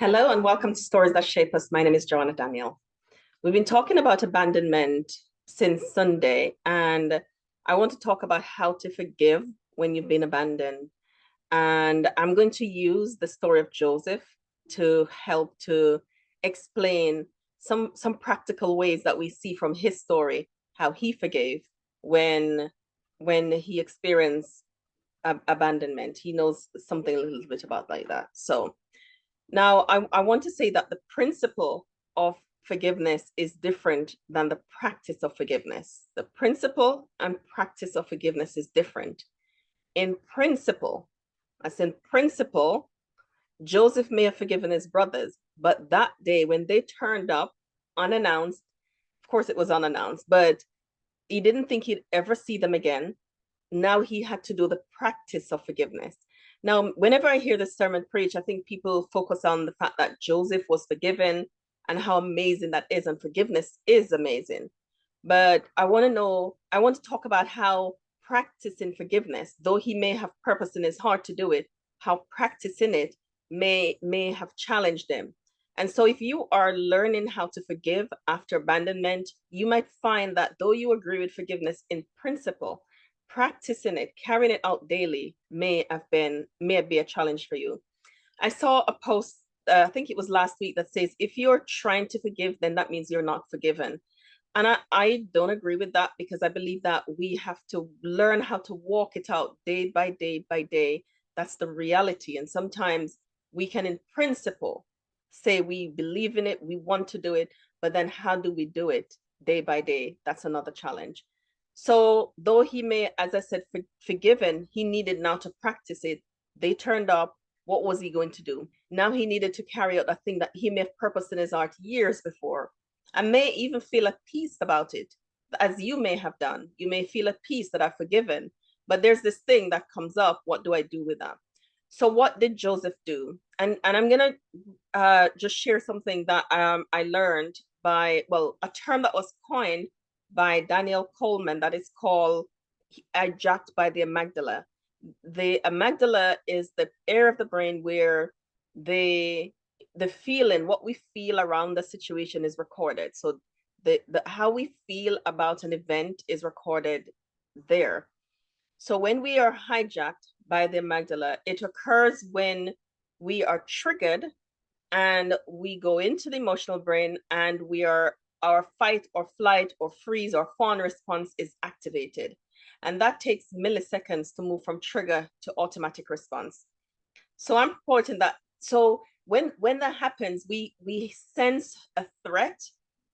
Hello and welcome to Stories That Shape Us. My name is Joanna Daniel. We've been talking about abandonment since Sunday, and I want to talk about how to forgive when you've been abandoned. And I'm going to use the story of Joseph to help to explain some practical ways that we see from his story how he forgave when he experienced abandonment. He knows something a little bit about like that. So now, I want to say that the principle of forgiveness is different than the practice of forgiveness. The principle and practice of forgiveness is different. In principle, as in principle, Joseph may have forgiven his brothers, but that day when they turned up unannounced, of course it was unannounced, but he didn't think he'd ever see them again. Now he had to do the practice of forgiveness. Now, whenever I hear this sermon preached, I think people focus on the fact that Joseph was forgiven and how amazing that is, and forgiveness is amazing. But I want to talk about how practicing forgiveness, though he may have purpose in his heart to do it, how practicing it may have challenged him. And so if you are learning how to forgive after abandonment, you might find that though you agree with forgiveness in principle, practicing it, carrying it out daily may be a challenge for you. I saw a post, I think it was last week, that says, if you're trying to forgive, then that means you're not forgiven. And I don't agree with that, because I believe that we have to learn how to walk it out day by day by day. That's the reality. And sometimes we can, in principle, say we believe in it, we want to do it, but then how do we do it day by day? That's another challenge. So though he may, as I said, forgiven, he needed now to practice it. They turned up. What was he going to do? Now he needed to carry out a thing that he may have purposed in his heart years before, and may even feel at peace about it, as you may have done. You may feel at peace that I've forgiven, but there's this thing that comes up. What do I do with that? So what did Joseph do? And I'm going to just share something that I learned by, well, a term that was coined by Daniel Coleman that is called hijacked by the amygdala. The amygdala is the area of the brain where the feeling, what we feel around the situation is recorded. So the how we feel about an event is recorded there. So when we are hijacked by the amygdala, it occurs when we are triggered and we go into the emotional brain, and our fight or flight or freeze or fawn response is activated. And that takes milliseconds to move from trigger to automatic response. So I'm reporting that. So when that happens, we sense a threat,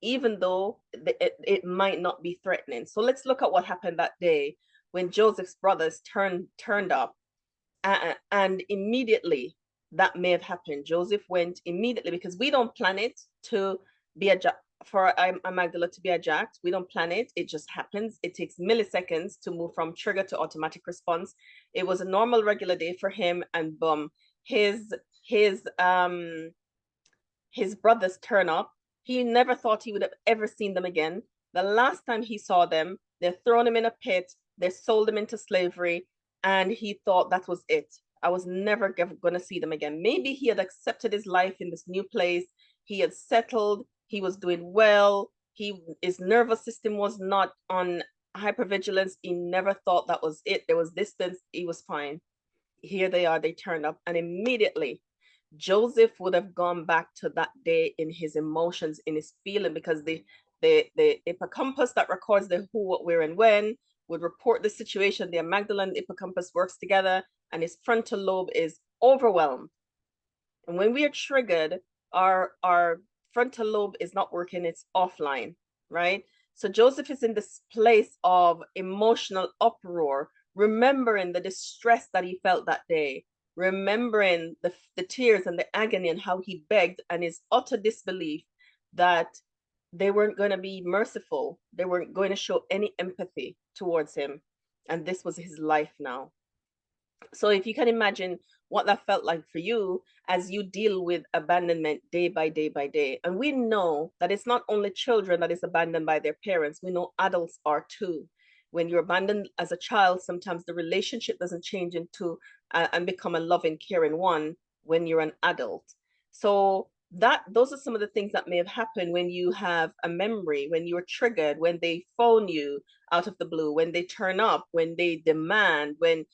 even though it might not be threatening. So let's look at what happened that day when Joseph's brothers turned up, and immediately that may have happened. Joseph went immediately, because we don't plan it to be for amygdala to be hijacked. We don't plan it. It just happens. It takes milliseconds to move from trigger to automatic response. It was a normal, regular day for him, and boom, his brothers turn up. He never thought he would have ever seen them again. The last time he saw them, they're thrown him in a pit. They sold him into slavery, and he thought that was it. I was never going to see them again. Maybe he had accepted his life in this new place. He had settled. He was doing well. His nervous system was not on hypervigilance. He never thought that was it. There was distance. He was fine. Here they are. They turned up, and immediately Joseph would have gone back to that day in his emotions, in his feeling, because the hippocampus that records the who, what, where, and when would report the situation. The amygdala and the hippocampus works together, and his frontal lobe is overwhelmed. And when we are triggered, our frontal lobe is not working, it's offline, right? So Joseph is in this place of emotional uproar, remembering the distress that he felt that day, remembering the tears and the agony and how he begged, and his utter disbelief that they weren't going to be merciful. They weren't going to show any empathy towards him. And this was his life now. So if you can imagine what that felt like for you as you deal with abandonment day by day by day. And we know that it's not only children that is abandoned by their parents. We know adults are too. When you're abandoned as a child, sometimes the relationship doesn't change into and become a loving, caring one when you're an adult. So those are some of the things that may have happened when you have a memory, when you're triggered, when they phone you out of the blue, when they turn up, when they demand, when,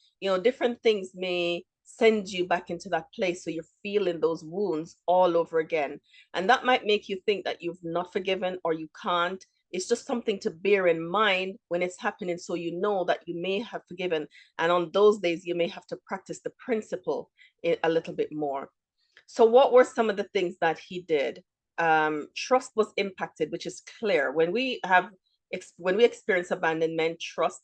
different things may send you back into that place. So you're feeling those wounds all over again. And that might make you think that you've not forgiven or you can't. It's just something to bear in mind when it's happening, so you know that you may have forgiven. And on those days, you may have to practice the principle a little bit more. So what were some of the things that he did? Trust was impacted, which is clear. When we experience abandonment, trust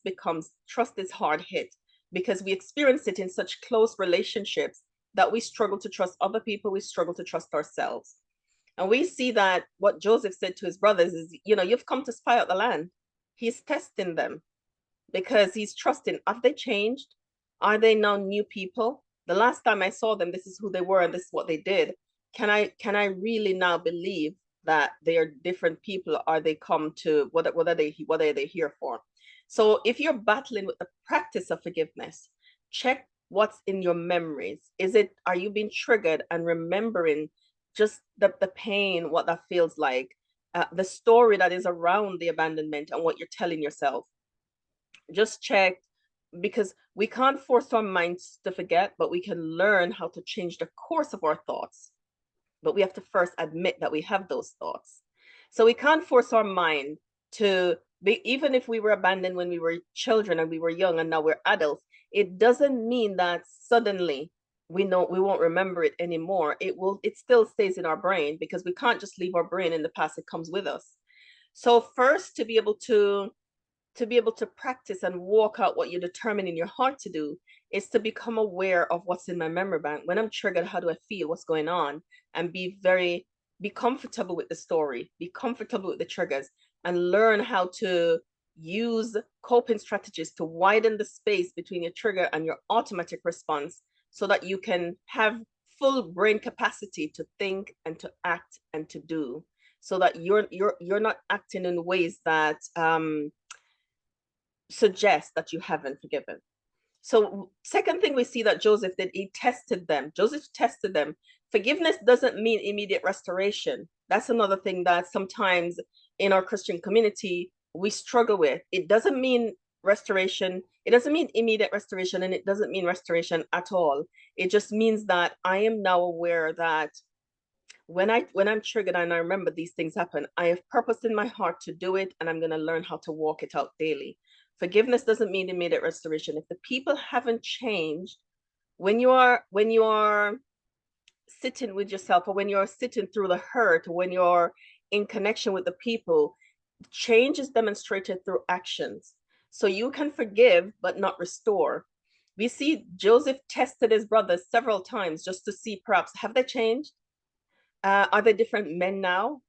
is hard hit, because we experience it in such close relationships that we struggle to trust other people, we struggle to trust ourselves. And we see that what Joseph said to his brothers is, you've come to spy out the land. He's testing them because he's trusting. Have they changed? Are they now new people? The last time I saw them, this is who they were and this is what they did. Can I really now believe that they are different people? Are they come to what are they here for? So if you're battling with the practice of forgiveness, check what's in your memories. Are you being triggered and remembering just the pain, what that feels like, the story that is around the abandonment and what you're telling yourself? Just check, because we can't force our minds to forget, but we can learn how to change the course of our thoughts. But we have to first admit that we have those thoughts. So we can't force our mind to be, even if we were abandoned when we were children and we were young and now we're adults, it doesn't mean that suddenly we won't remember it anymore. It still stays in our brain, because we can't just leave our brain in the past. It comes with us. So first, to be able to practice and walk out what you determine in your heart to do, is to become aware of what's in my memory bank. When I'm triggered, how do I feel? What's going on? And be comfortable with the story, be comfortable with the triggers, and learn how to use coping strategies to widen the space between your trigger and your automatic response, so that you can have full brain capacity to think and to act and to do, so that you're not acting in ways that suggest that you haven't forgiven. So second thing we see that Joseph did, he tested them. Joseph tested them. Forgiveness doesn't mean immediate restoration. That's another thing that sometimes in our Christian community we struggle with. It doesn't mean restoration. It doesn't mean immediate restoration, and it doesn't mean restoration at all. It just means that I am now aware that when I'm triggered and I remember these things happen, I have purpose in my heart to do it, and I'm going to learn how to walk it out daily. Forgiveness doesn't mean immediate restoration. If the people haven't changed, when you are sitting with yourself, or when you're sitting through the hurt, or when you're in connection with the people, change is demonstrated through actions. So you can forgive but not restore. We see Joseph tested his brothers several times just to see, perhaps, have they changed? Are they different men now?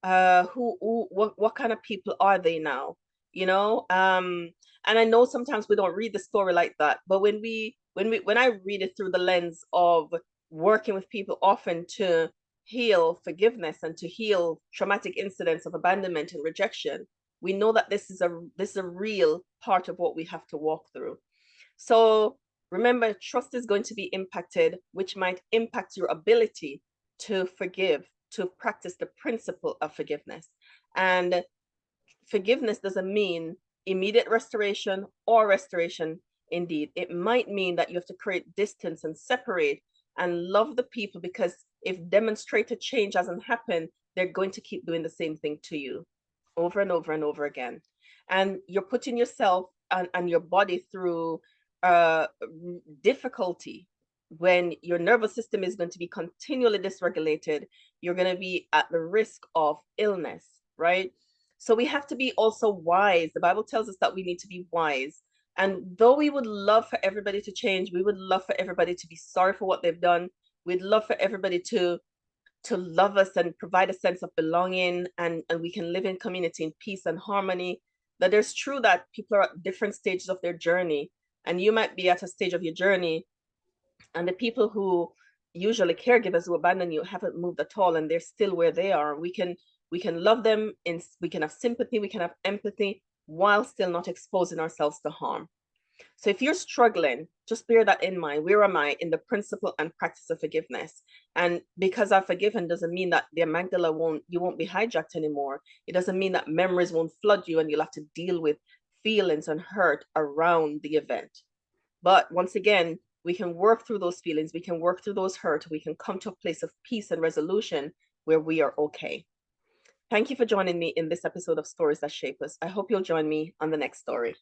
What kind of people are they now? And I know sometimes we don't read the story like that, but when I read it through the lens of working with people often to heal forgiveness and to heal traumatic incidents of abandonment and rejection, we know that this is a real part of what we have to walk through. So remember, trust is going to be impacted, which might impact your ability to forgive, to practice the principle of forgiveness. And forgiveness doesn't mean immediate restoration or restoration. Indeed, it might mean that you have to create distance and separate and love the people, because if demonstrated change hasn't happened, they're going to keep doing the same thing to you over and over and over again. And you're putting yourself and your body through difficulty. When your nervous system is going to be continually dysregulated, you're going to be at the risk of illness, right? So we have to be also wise. The Bible tells us that we need to be wise. And though we would love for everybody to change, we would love for everybody to be sorry for what they've done. We'd love for everybody to love us and provide a sense of belonging, and we can live in community in peace and harmony. That there's true that people are at different stages of their journey, and you might be at a stage of your journey, and the people who usually caregivers who abandon you haven't moved at all, and they're still where they are. We can love them, and we can have sympathy, we can have empathy, while still not exposing ourselves to harm. So if you're struggling, just bear that in mind. Where am I in the principle and practice of forgiveness? And because I've forgiven doesn't mean that the amygdala won't be hijacked anymore. It doesn't mean that memories won't flood you and you'll have to deal with feelings and hurt around the event. But once again, we can work through those feelings, we can work through those hurt, we can come to a place of peace and resolution where we are okay. Thank you for joining me in this episode of Stories That Shape Us. I hope you'll join me on the next story.